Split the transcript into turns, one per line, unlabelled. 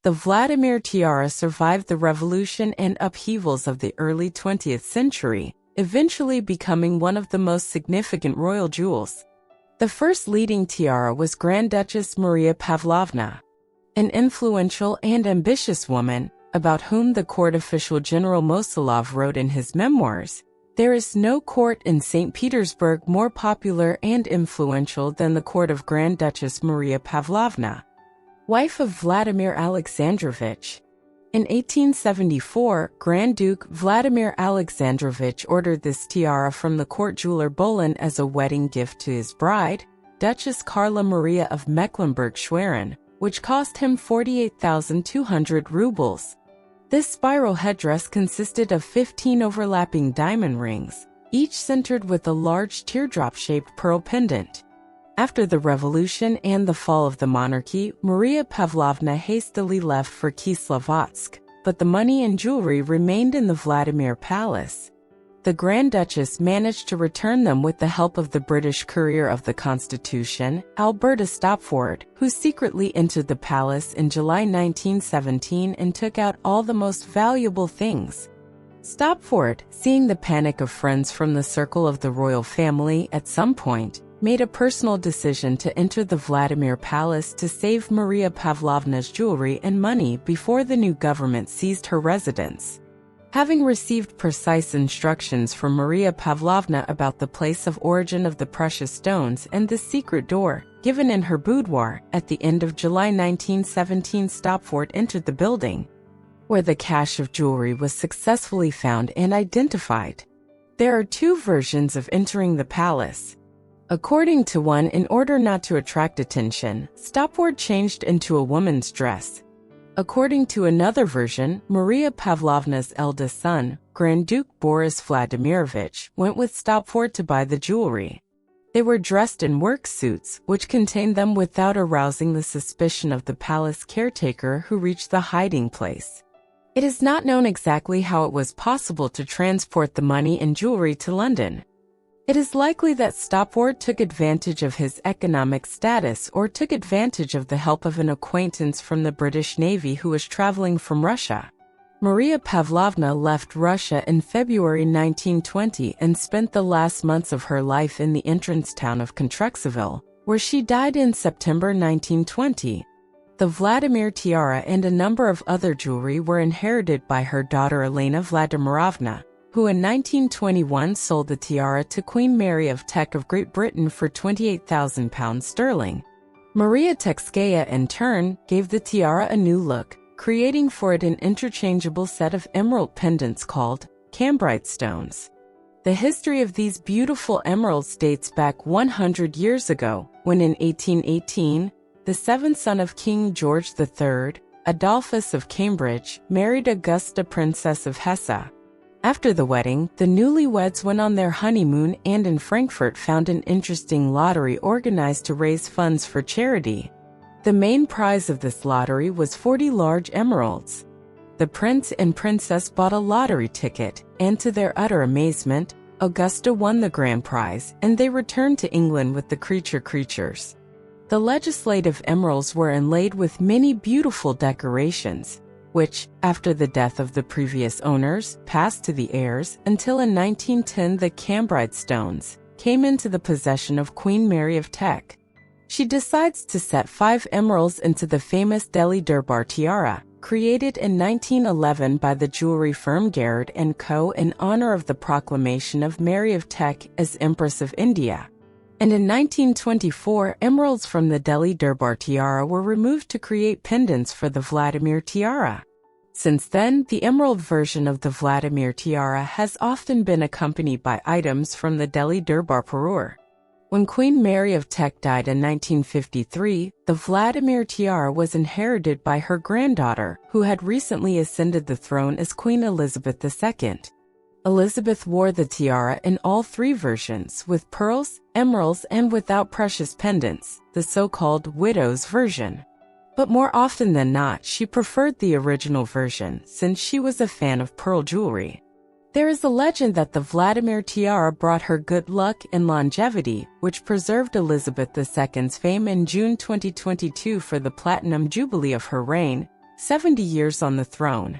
The Vladimir tiara survived the revolution and upheavals of the early 20th century, eventually becoming one of the most significant royal jewels. The first leading tiara was Grand Duchess Maria Pavlovna, an influential and ambitious woman, about whom the court official General Mosolov wrote in his memoirs, "There is no court in St. Petersburg more popular and influential than the court of Grand Duchess Maria Pavlovna, wife of Vladimir Alexandrovich." In 1874, Grand Duke Vladimir Alexandrovich ordered this tiara from the court jeweler Bolin as a wedding gift to his bride, Duchess Carla Maria of Mecklenburg-Schwerin, which cost him 48,200 rubles. This spiral headdress consisted of 15 overlapping diamond rings, each centered with a large teardrop-shaped pearl pendant. After the revolution and the fall of the monarchy, Maria Pavlovna hastily left for Kislovodsk, but the money and jewelry remained in the Vladimir Palace. The Grand Duchess managed to return them with the help of the British Courier of the Constitution, Alberta Stopford, who secretly entered the palace in July 1917 and took out all the most valuable things. Stopford, seeing the panic of friends from the circle of the royal family at some point, made a personal decision to enter the Vladimir Palace to save Maria Pavlovna's jewelry and money before the new government seized her residence. Having received precise instructions from Maria Pavlovna about the place of origin of the precious stones and the secret door, given in her boudoir, at the end of July 1917 Stopford entered the building, where the cache of jewelry was successfully found and identified. There are two versions of entering the palace. According to one, in order not to attract attention, Stopford changed into a woman's dress. According to another version, Maria Pavlovna's eldest son, Grand Duke Boris Vladimirovich, went with Stopford to buy the jewelry. They were dressed in work suits, which contained them without arousing the suspicion of the palace caretaker who reached the hiding place. It is not known exactly how it was possible to transport the money and jewelry to London. It is likely that Stopford took advantage of his economic status or took advantage of the help of an acquaintance from the British Navy who was traveling from Russia. Maria Pavlovna left Russia in February 1920 and spent the last months of her life in the entrance town of Contrexeville, where she died in September 1920. The Vladimir tiara and a number of other jewelry were inherited by her daughter Elena Vladimirovna, who in 1921 sold the tiara to Queen Mary of Teck of Great Britain for £28,000 sterling. Maria Techskaya, in turn, gave the tiara a new look, creating for it an interchangeable set of emerald pendants called cambrite stones. The history of these beautiful emeralds dates back 100 years ago, when in 1818, the seventh son of King George III, Adolphus of Cambridge, married Augusta, Princess of Hesse. After the wedding, the newlyweds went on their honeymoon and in Frankfurt found an interesting lottery organized to raise funds for charity. The main prize of this lottery was 40 large emeralds. The prince and princess bought a lottery ticket, and to their utter amazement, Augusta won the grand prize, and they returned to England with the creatures. The legislative emeralds were inlaid with many beautiful decorations, which, after the death of the previous owners, passed to the heirs, until in 1910 the cambrite stones came into the possession of Queen Mary of Teck. She decides to set 5 emeralds into the famous Delhi Durbar tiara, created in 1911 by the jewelry firm Garrard & Co. in honor of the proclamation of Mary of Teck as Empress of India. And in 1924, emeralds from the Delhi Durbar tiara were removed to create pendants for the Vladimir tiara. Since then, the emerald version of the Vladimir tiara has often been accompanied by items from the Delhi Durbar parure. When Queen Mary of Teck died in 1953, the Vladimir tiara was inherited by her granddaughter, who had recently ascended the throne as Queen Elizabeth II. Elizabeth wore the tiara in all 3 versions, with pearls, emeralds, and without precious pendants, the so-called widow's version. But more often than not, she preferred the original version, since she was a fan of pearl jewelry. There is a legend that the Vladimir tiara brought her good luck and longevity, which preserved Elizabeth II's fame in June 2022 for the Platinum Jubilee of her reign. 70 years on the throne.